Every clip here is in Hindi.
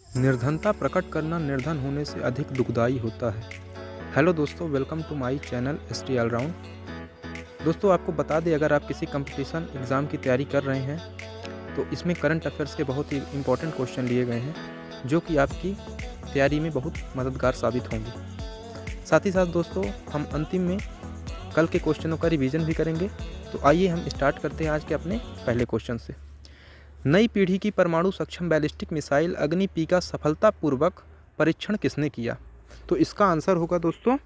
निर्धनता प्रकट करना निर्धन होने से अधिक दुखदाई होता है। हेलो दोस्तों, welcome to my channel ST Allround. दोस्तों, आपको बता दें, अगर आप किसी कंपटीशन एग्ज़ाम की तैयारी कर रहे हैं तो इसमें करंट अफेयर्स के बहुत ही इम्पोर्टेंट क्वेश्चन लिए गए हैं जो कि आपकी तैयारी में बहुत मददगार साबित होंगे। साथ ही साथ दोस्तों, हम अंतिम में कल के क्वेश्चनों का रिवीजन भी करेंगे। तो आइए हम स्टार्ट करते हैं आज के अपने पहले क्वेश्चन से। नई पीढ़ी की परमाणु सक्षम बैलिस्टिक मिसाइल अग्नि पी का सफलतापूर्वक परीक्षण किसने किया? तो इसका आंसर होगा दोस्तों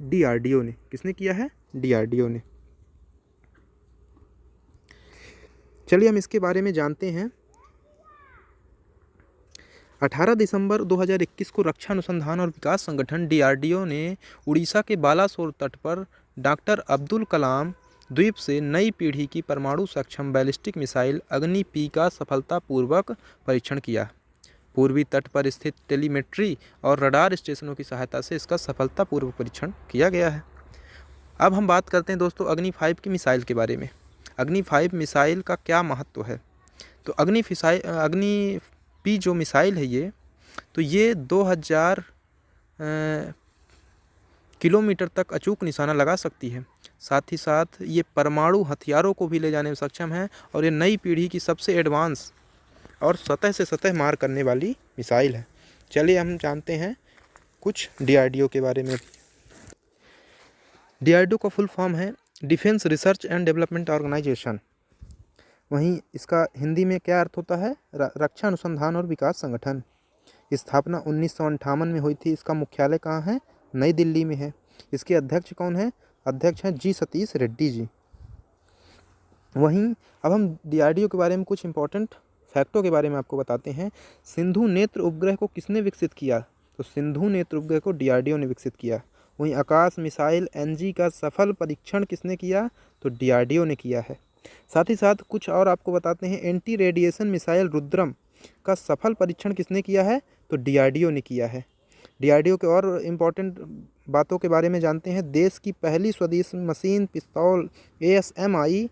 डीआरडीओ ने। किसने किया है? डीआरडीओ ने। चलिए हम इसके बारे में जानते हैं। 18 दिसंबर 2021 को रक्षा अनुसंधान और विकास संगठन डीआरडीओ ने उड़ीसा के बालासोर तट पर डॉक्टर अब्दुल कलाम द्वीप से नई पीढ़ी की परमाणु सक्षम बैलिस्टिक मिसाइल अग्नि पी का सफलतापूर्वक परीक्षण किया। पूर्वी तट पर स्थित टेलीमेट्री और रडार स्टेशनों की सहायता से इसका सफलतापूर्वक परीक्षण किया गया है। अब हम बात करते हैं दोस्तों अग्नि 5 की मिसाइल के बारे में। अग्नि 5 मिसाइल का क्या महत्व है? तो अग्नि पी जो मिसाइल है ये 2000 किलोमीटर तक अचूक निशाना लगा सकती है। साथ ही साथ ये परमाणु हथियारों को भी ले जाने में सक्षम है और ये नई पीढ़ी की सबसे एडवांस और सतह से सतह मार करने वाली मिसाइल है। चलिए हम जानते हैं कुछ डीआरडीओ के बारे में। डीआरडीओ का फुल फॉर्म है defence research and development organisation. वहीं इसका हिंदी में क्या अर्थ होता है? रक्षा अनुसंधान और विकास संगठन। स्थापना 1958 में हुई थी। इसका मुख्यालय कहाँ है? नई दिल्ली में है। इसके अध्यक्ष कौन है? अध्यक्ष हैं जी सतीश रेड्डी जी। वहीं अब हम डीआरडीओ के बारे में कुछ इंपॉर्टेंट फैक्टों के बारे में आपको बताते हैं। सिंधु नेत्र उपग्रह को किसने विकसित किया? तो सिंधु नेत्र उपग्रह को डीआरडीओ ने विकसित किया। वहीं आकाश मिसाइल एनजी का सफल परीक्षण किसने किया? तो डीआरडीओ ने किया है। साथ ही साथ कुछ और आपको बताते हैं। एंटी रेडिएशन मिसाइल रुद्रम का सफल परीक्षण किसने किया है? तो डीआरडीओ ने किया है। डीआरडीओ के और इम्पॉर्टेंट बातों के बारे में जानते हैं। देश की पहली स्वदेशी मशीन पिस्तौल ASMI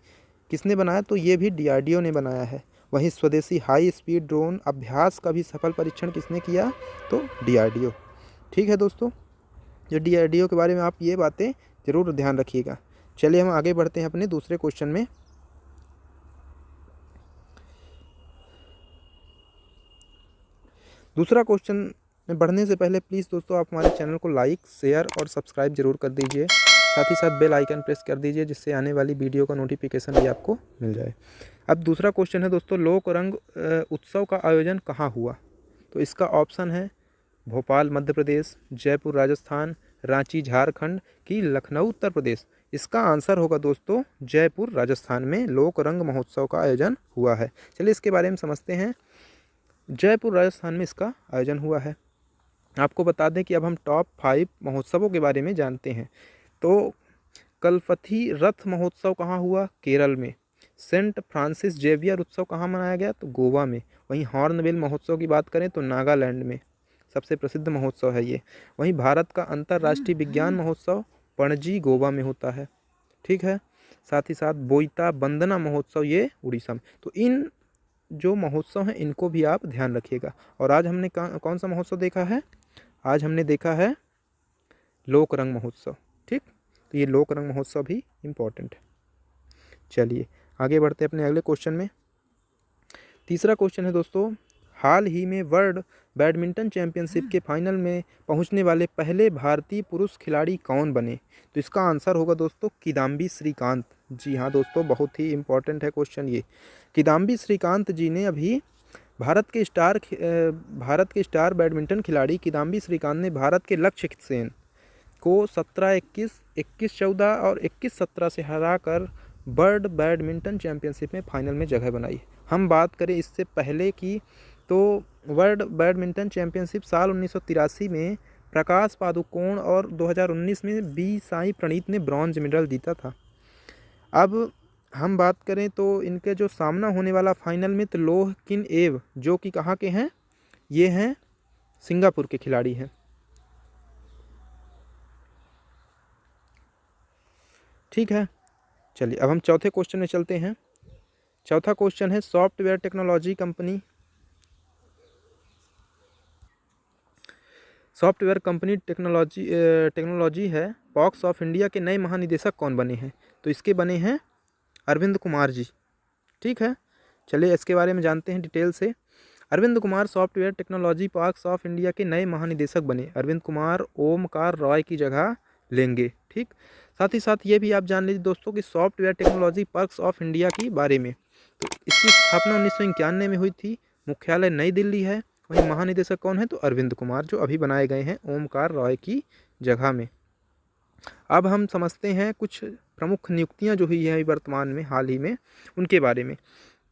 किसने बनाया? तो ये भी डीआरडीओ ने बनाया है। वहीं स्वदेशी हाई स्पीड ड्रोन अभ्यास का भी सफल परीक्षण किसने किया? तो डीआरडीओ। ठीक है दोस्तों, जो डीआरडीओ के बारे में आप ये बातें ज़रूर ध्यान रखिएगा। चलिए हम आगे बढ़ते हैं अपने दूसरे क्वेश्चन में। दूसरा क्वेश्चन में बढ़ने से पहले प्लीज़ दोस्तों आप हमारे चैनल को लाइक, शेयर और सब्सक्राइब जरूर कर दीजिए। साथ ही साथ बेल आइकन प्रेस कर दीजिए जिससे आने वाली वीडियो का नोटिफिकेशन भी आपको मिल जाए। अब दूसरा क्वेश्चन है दोस्तों, लोक रंग उत्सव का आयोजन कहाँ हुआ? तो इसका ऑप्शन है भोपाल मध्य प्रदेश, जयपुर राजस्थान, रांची झारखंड की लखनऊ उत्तर प्रदेश। इसका आंसर होगा दोस्तों जयपुर राजस्थान में लोक रंग महोत्सव का आयोजन हुआ है। चलिए इसके बारे में समझते हैं। जयपुर राजस्थान में इसका आयोजन हुआ है। आपको बता दें कि अब हम टॉप 5 महोत्सवों के बारे में जानते हैं। तो कलफथी रथ महोत्सव कहाँ हुआ? केरल में। सेंट फ्रांसिस जेवियर उत्सव कहाँ मनाया गया? तो गोवा में। वहीं हॉर्नबिल महोत्सव की बात करें तो नागालैंड में सबसे प्रसिद्ध महोत्सव है ये। वहीं भारत का अंतर्राष्ट्रीय विज्ञान महोत्सव पणजी गोवा में होता है। ठीक है। साथ ही साथ बोईता बंदना महोत्सव ये उड़ीसा में। तो इन जो महोत्सव हैं इनको भी आप ध्यान रखिएगा। और आज हमने कौन सा महोत्सव देखा है? आज हमने देखा है लोक रंग महोत्सव। ठीक, तो ये लोक रंग महोत्सव भी इम्पोर्टेंट है। चलिए आगे बढ़ते हैं अपने अगले क्वेश्चन में। तीसरा क्वेश्चन है दोस्तों, हाल ही में वर्ल्ड बैडमिंटन चैंपियनशिप के फाइनल में पहुंचने वाले पहले भारतीय पुरुष खिलाड़ी कौन बने? तो इसका आंसर होगा दोस्तों किदाम्बी श्रीकांत। जी हाँ दोस्तों, बहुत ही इम्पोर्टेंट है क्वेश्चन ये। किदाम्बी श्रीकांत जी ने अभी भारत के स्टार बैडमिंटन खिलाड़ी किदाम्बी श्रीकांत ने भारत के लक्ष्य सेन को 17-21, 21-14 और 21-17 से हराकर वर्ल्ड बैडमिंटन चैंपियनशिप में फाइनल में जगह बनाई। हम बात करें इससे पहले की तो वर्ल्ड बैडमिंटन चैंपियनशिप साल 1983 में प्रकाश पादुकोण और 2019 में बी साई प्रणीत ने ब्रॉन्ज मेडल जीता था। अब हम बात करें तो इनके जो सामना होने वाला फाइनल में तो लोह किन एव जो कि कहाँ के हैं? ये हैं सिंगापुर के खिलाड़ी हैं। ठीक है। चलिए अब हम चौथे क्वेश्चन में चलते हैं। चौथा क्वेश्चन है, software technology company software company technology है पॉक्स ऑफ इंडिया के नए महानिदेशक कौन बने हैं? तो इसके बने हैं अरविंद कुमार जी। ठीक है, चलिए इसके बारे में जानते हैं डिटेल से। Arvind Kumar Software Technology Parks of India के नए महानिदेशक बने। अरविंद कुमार ओमकार रॉय की जगह लेंगे। ठीक, साथ ही साथ ये भी आप जान लीजिए दोस्तों कि software Technology Parks of India की बारे में, तो इसकी स्थापना 1991 में हुई थी। मुख्यालय नई दिल्ली है। वहीं महानिदेशक कौन है? तो अरविंद कुमार, जो अभी बनाए गए हैं ओमकार रॉय की जगह में। अब हम समझते हैं कुछ प्रमुख नियुक्तियां जो हुई है वर्तमान में हाल ही में, उनके बारे में।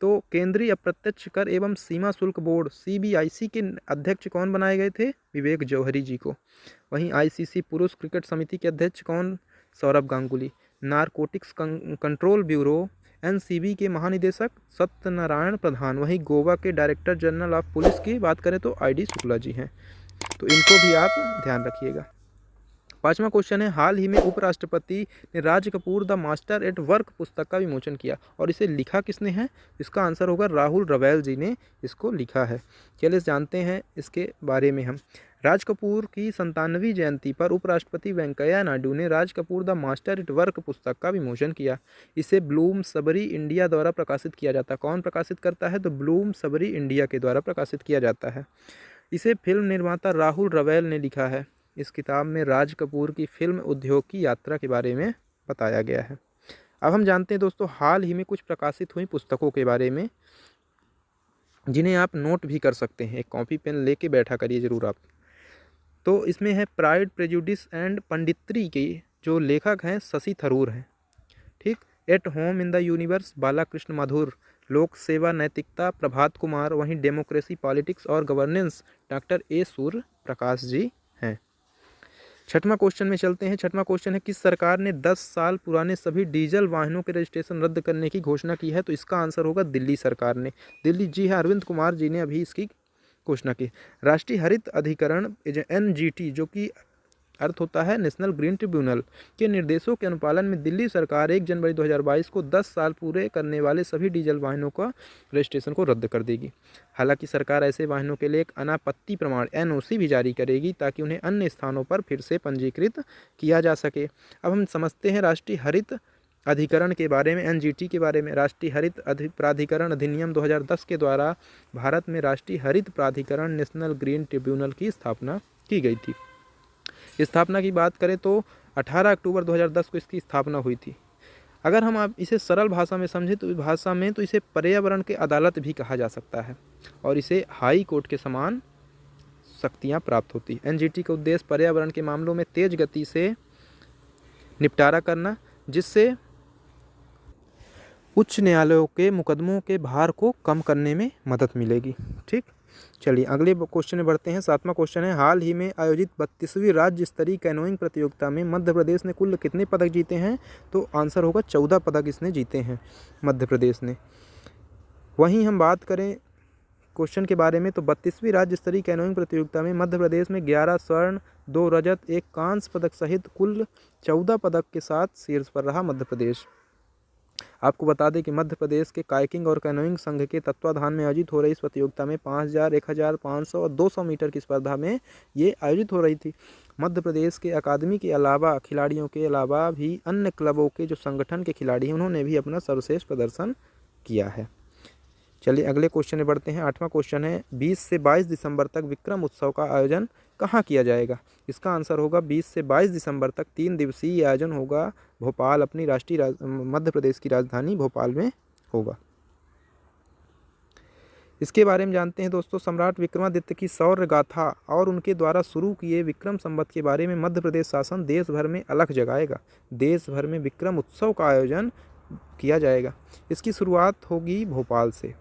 तो केंद्रीय अप्रत्यक्ष कर एवं सीमा शुल्क बोर्ड CBIC के अध्यक्ष कौन बनाए गए थे? विवेक जौहरी जी को। वहीं ICC पुरुष क्रिकेट समिति के अध्यक्ष कौन? Saurabh Ganguly. Narcotics control bureau NCB के महानिदेशक सत्यनारायण प्रधान। वहीं गोवा के डायरेक्टर जनरल ऑफ पुलिस की बात करें तो ID शुक्ला जी हैं। तो इनको भी आप ध्यान रखिएगा। पांचवा क्वेश्चन है, हाल ही में उपराष्ट्रपति ने Raj Kapoor the master at work पुस्तक का विमोचन किया और इसे लिखा किसने है? इसका आंसर होगा राहुल रवैल जी ने इसको लिखा है। चलिए जानते हैं इसके बारे में हम। राज कपूर की 97वीं जयंती पर उपराष्ट्रपति वेंकैया नायडू ने Raj Kapoor the master at work पुस्तक का विमोचन किया। इसे ब्लूमसबरी इंडिया द्वारा प्रकाशित किया जाता है। कौन प्रकाशित करता है? तो ब्लूमसबरी इंडिया के द्वारा प्रकाशित किया जाता है। इसे फिल्म निर्माता राहुल रवैल ने लिखा है। इस किताब में राज कपूर की फिल्म उद्योग की यात्रा के बारे में बताया गया है। अब हम जानते हैं दोस्तों हाल ही में कुछ प्रकाशित हुई पुस्तकों के बारे में, जिन्हें आप नोट भी कर सकते हैं। एक कॉपी पेन लेके बैठा करिए ज़रूर आप। तो इसमें है प्राइड प्रेजुडिस एंड पंडित्री के जो लेखक हैं शशि थरूर हैं। ठीक, at home in the universe Balakrishna Madhur. लोक सेवा नैतिकता प्रभात कुमार। वहीं डेमोक्रेसी पॉलिटिक्स और governance doctor A Surya Prakash ji हैं। छठवां क्वेश्चन में चलते हैं। छठवां क्वेश्चन है, किस सरकार ने 10 साल पुराने सभी डीजल वाहनों के रजिस्ट्रेशन रद्द करने की घोषणा की है? तो इसका आंसर होगा दिल्ली सरकार ने। दिल्ली जी है, अरविंद कुमार जी ने अभी इसकी घोषणा की। राष्ट्रीय हरित अधिकरण NGT, जो कि अर्थ होता है नेशनल ग्रीन ट्रिब्यूनल, के निर्देशों के अनुपालन में दिल्ली सरकार 1 जनवरी 2022 को 10 साल पूरे करने वाले सभी डीजल वाहनों का रजिस्ट्रेशन को रद्द कर देगी। हालांकि सरकार ऐसे वाहनों के लिए एक अनापत्ति प्रमाण NOC भी जारी करेगी ताकि उन्हें अन्य स्थानों पर फिर से पंजीकृत किया जा सके। अब हम समझते हैं राष्ट्रीय हरित अधिकरण के बारे में, NGT के बारे में। राष्ट्रीय हरित प्राधिकरण अधिनियम 2010 के द्वारा भारत में राष्ट्रीय हरित प्राधिकरण नेशनल ग्रीन ट्रिब्यूनल की स्थापना की गई थी। स्थापना की बात करें तो 18 अक्टूबर 2010 को इसकी स्थापना हुई थी। अगर हम आप इसे सरल भाषा में समझें तो भाषा में तो इसे पर्यावरण के अदालत भी कहा जा सकता है और इसे हाई कोर्ट के समान शक्तियां प्राप्त होती है। NGT का उद्देश्य पर्यावरण के मामलों में तेज गति से निपटारा करना, जिससे उच्च न्यायालयों के मुकदमों के भार को कम करने में मदद मिलेगी। ठीक, चलिए अगले क्वेश्चन में बढ़ते हैं। सातवां क्वेश्चन है, हाल ही में आयोजित 32वीं राज्य स्तरीय कैनोइंग प्रतियोगिता में मध्य प्रदेश ने कुल कितने पदक जीते हैं? तो आंसर होगा 14 पदक इसने जीते हैं मध्य प्रदेश ने। वहीं हम बात करें क्वेश्चन के बारे में तो 32वीं राज्य स्तरीय कैनोइंग प्रतियोगिता में मध्य प्रदेश में 11 स्वर्ण, 2 रजत, 1 कांस्य पदक सहित कुल 14 पदक के साथ शीर्ष पर रहा मध्य प्रदेश। आपको बता दें कि मध्य प्रदेश के काइकिंग और कैनोइंग संघ के तत्वाधान में आयोजित हो रही इस प्रतियोगिता में 5000, 1000, 500 और 200 मीटर की स्पर्धा में ये आयोजित हो रही थी। मध्य प्रदेश के अकादमी के अलावा खिलाड़ियों के अलावा भी अन्य क्लबों के जो संगठन के खिलाड़ी हैं उन्होंने भी अपना सर्वश्रेष्ठ प्रदर्शन किया है। चलिए अगले क्वेश्चन में बढ़ते हैं। 8वां क्वेश्चन है, 20 से 22 दिसंबर तक विक्रम उत्सव का आयोजन कहाँ किया जाएगा? इसका आंसर होगा 20 से 22 दिसंबर तक 3 दिवसीय आयोजन होगा भोपाल, अपनी राष्ट्रीय मध्य प्रदेश की राजधानी भोपाल में होगा। इसके बारे में जानते हैं दोस्तों। सम्राट विक्रमादित्य की शौर्य गाथा और उनके द्वारा शुरू किए विक्रम संवत के बारे में मध्य प्रदेश शासन देश भर में अलख जगाएगा। देश भर में विक्रम उत्सव का आयोजन किया जाएगा। इसकी शुरुआत होगी भोपाल से,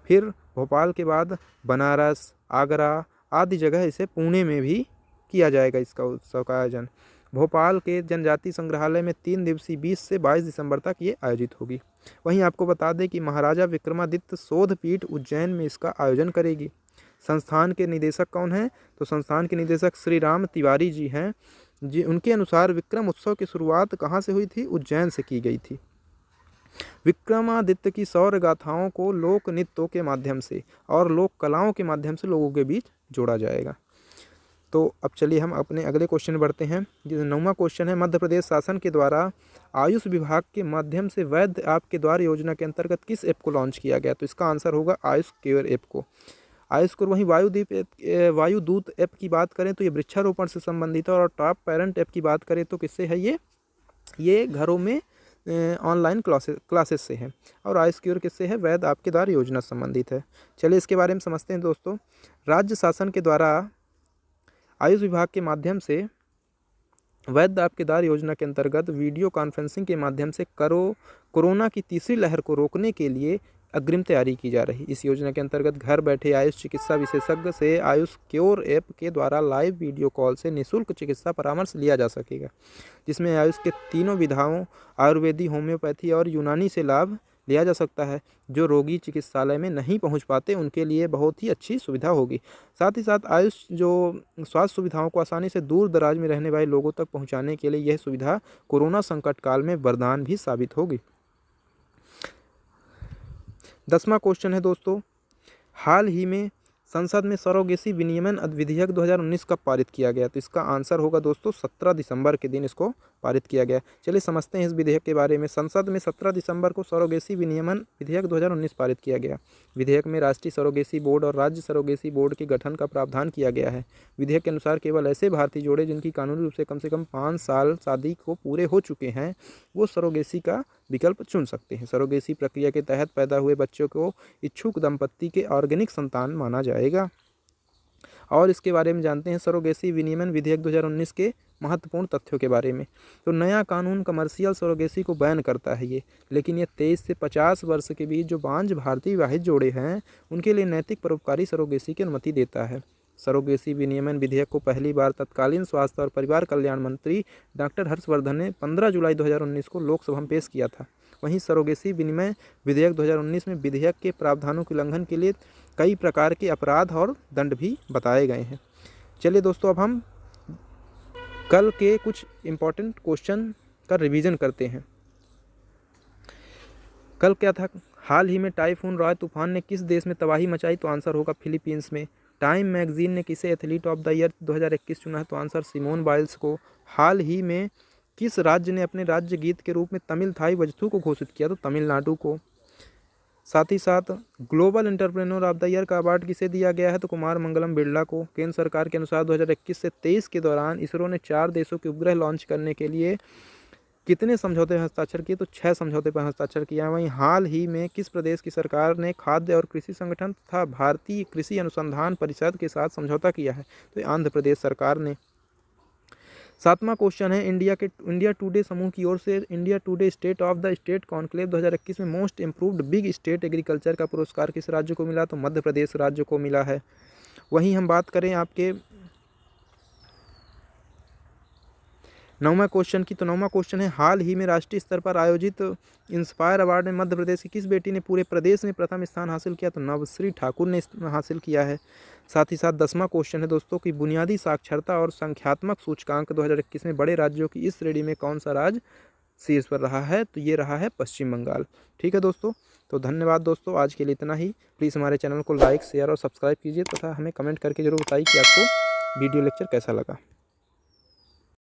फिर भोपाल के बाद बनारस, आगरा आदि जगह इसे पुणे में भी किया जाएगा। इसका उत्सव का आयोजन भोपाल के जनजाति संग्रहालय में 3 दिवसीय 20 से 22 दिसंबर तक ये आयोजित होगी। वहीं आपको बता दें कि महाराजा विक्रमादित्य शोध पीठ उज्जैन में इसका आयोजन करेगी। संस्थान के निदेशक कौन हैं? तो संस्थान के निदेशक श्री राम तिवारी जी हैं। जी, उनके अनुसार विक्रम उत्सव की शुरुआत कहाँ से हुई थी? उज्जैन से की गई थी। विक्रमादित्य की शौर्य गाथाओं को लोक नृत्यों के माध्यम से और लोक कलाओं के माध्यम से लोगों के बीच जोड़ा जाएगा। तो अब चलिए हम अपने अगले क्वेश्चन बढ़ते हैं। जो 9वां क्वेश्चन है, मध्य प्रदेश शासन के द्वारा आयुष विभाग के माध्यम से वैद्य आपके द्वार योजना के अंतर्गत किस ऐप को लॉन्च किया गया? तो इसका आंसर होगा आयुष केयर ऐप को। आयुष को वहीं वायुदूत ऐप की बात करें तो ये वृक्षारोपण से संबंधित है, और टॉप पेरेंट ऐप की बात करें तो किससे है? ये घरों में ऑनलाइन क्लासेस से है। और आयुष क्योर किससे है? वैद्य आपके द्वार योजना से संबंधित है। चलिए इसके बारे में समझते हैं दोस्तों। राज्य शासन के द्वारा आयुष विभाग के माध्यम से वैद्य आपके द्वार योजना के अंतर्गत वीडियो कॉन्फ्रेंसिंग के माध्यम से कोरोना की तीसरी लहर को रोकने के लिए अग्रिम तैयारी की जा रही। इस योजना के अंतर्गत घर बैठे आयुष चिकित्सा विशेषज्ञ से आयुष क्योर ऐप के द्वारा लाइव वीडियो कॉल से निःशुल्क चिकित्सा परामर्श लिया जा सकेगा, जिसमें आयुष के तीनों विधाओं आयुर्वेदी, होम्योपैथी और यूनानी से लाभ लिया जा सकता है। जो रोगी चिकित्सालय में नहीं पहुंच पाते उनके लिए बहुत ही अच्छी सुविधा होगी। साथ ही साथ आयुष जो स्वास्थ्य सुविधाओं को आसानी से दूर दराज में रहने वाले लोगों तक पहुंचाने के लिए यह सुविधा कोरोना संकट काल में वरदान भी साबित होगी। 10वां क्वेश्चन है दोस्तों, हाल ही में संसद में सरोगेसी विनियमन विधेयक 2019 कब पारित किया गया? तो इसका आंसर होगा दोस्तों 17 दिसंबर के दिन इसको पारित किया गया। चलिए समझते हैं इस विधेयक के बारे में। संसद में 17 दिसंबर को सरोगेसी विनियमन विधेयक 2019 पारित किया गया। विधेयक में राष्ट्रीय सरोगेसी बोर्ड और राज्य सरोगेसी बोर्ड के गठन का प्रावधान किया गया है। विधेयक के अनुसार केवल ऐसे भारतीय जोड़े जिनकी कानूनी रूप से कम 5 साल शादी को पूरे हो चुके हैं वो सरोगेसी का विकल्प चुन सकते हैं। सरोगेसी प्रक्रिया के तहत पैदा हुए बच्चों को इच्छुक दंपत्ति के ऑर्गेनिक संतान माना जाएगा। और इसके बारे में जानते हैं सरोगेसी विनियमन विधेयक 2019 के महत्वपूर्ण तथ्यों के बारे में। तो नया कानून कमर्शियल सरोगेसी को बैन करता है लेकिन ये 23 से 50 वर्ष के बीच जो बांझ भारतीय विवाहित जोड़े हैं उनके लिए नैतिक परोपकारी सरोगेसी की अनुमति देता है। सरोगेसी विनियमन विधेयक को पहली बार तत्कालीन स्वास्थ्य और परिवार कल्याण मंत्री डॉक्टर हर्षवर्धन ने 15 जुलाई 2019 को लोकसभा में पेश किया था। वहीं सरोगेसी विनिमय विधेयक 2019 में विधेयक के प्रावधानों के उल्लंघन के लिए कई प्रकार के अपराध और दंड भी बताए गए हैं। चलिए दोस्तों, अब हम कल के कुछ इम्पोर्टेंट क्वेश्चन का रिवीजन करते हैं। कल क्या था? हाल ही में टाइफून रॉय तूफान ने किस देश में तबाही मचाई? तो आंसर होगा फिलीपींस में। टाइम मैगजीन ने किसे एथलीट ऑफ द ईयर 2021 चुना है? तो आंसर सिमोन बाइल्स को। हाल ही में किस राज्य ने अपने राज्य गीत के रूप में तमिल थाई वजथू को घोषित किया? तो तमिलनाडु को। साथ ही साथ global entrepreneur of the year का अवार्ड किसे दिया गया है? तो कुमार मंगलम बिरला को। केंद्र सरकार के अनुसार 2021 से 23 के दौरान इसरो ने 4 देशों के उपग्रह लॉन्च करने के लिए कितने समझौते पर हस्ताक्षर किए? तो 6 समझौते पर हस्ताक्षर किया है। वहीं हाल ही में किस प्रदेश की सरकार ने खाद्य और कृषि संगठन तथा भारतीय कृषि अनुसंधान परिषद के साथ समझौता किया है? तो आंध्र प्रदेश सरकार ने। 7वां क्वेश्चन है, इंडिया टुडे समूह की ओर से India today state of the state conclave 2021 में most improved big state agriculture का पुरस्कार किस राज्य को मिला? तो मध्य प्रदेश राज्य को मिला है। वहीं हम बात करें आपके 9वां क्वेश्चन की, तो 9वां क्वेश्चन है, हाल ही में राष्ट्रीय स्तर पर आयोजित इंस्पायर अवार्ड में मध्य प्रदेश की किस बेटी ने पूरे प्रदेश में प्रथम स्थान हासिल किया? तो नवश्री ठाकुर ने हासिल किया है। साथ ही साथ 10वां क्वेश्चन है दोस्तों कि बुनियादी साक्षरता और संख्यात्मक सूचकांक 2021 में बड़े राज्यों की इस श्रेणी में कौन सा राज्य शीर्ष पर रहा है? तो ये रहा है पश्चिम बंगाल। ठीक है दोस्तों, तो धन्यवाद दोस्तों, आज के लिए इतना ही। प्लीज़ हमारे चैनल को लाइक, शेयर और सब्सक्राइब कीजिए तथा हमें कमेंट करके जरूर बताइए कि आपको वीडियो लेक्चर कैसा लगा।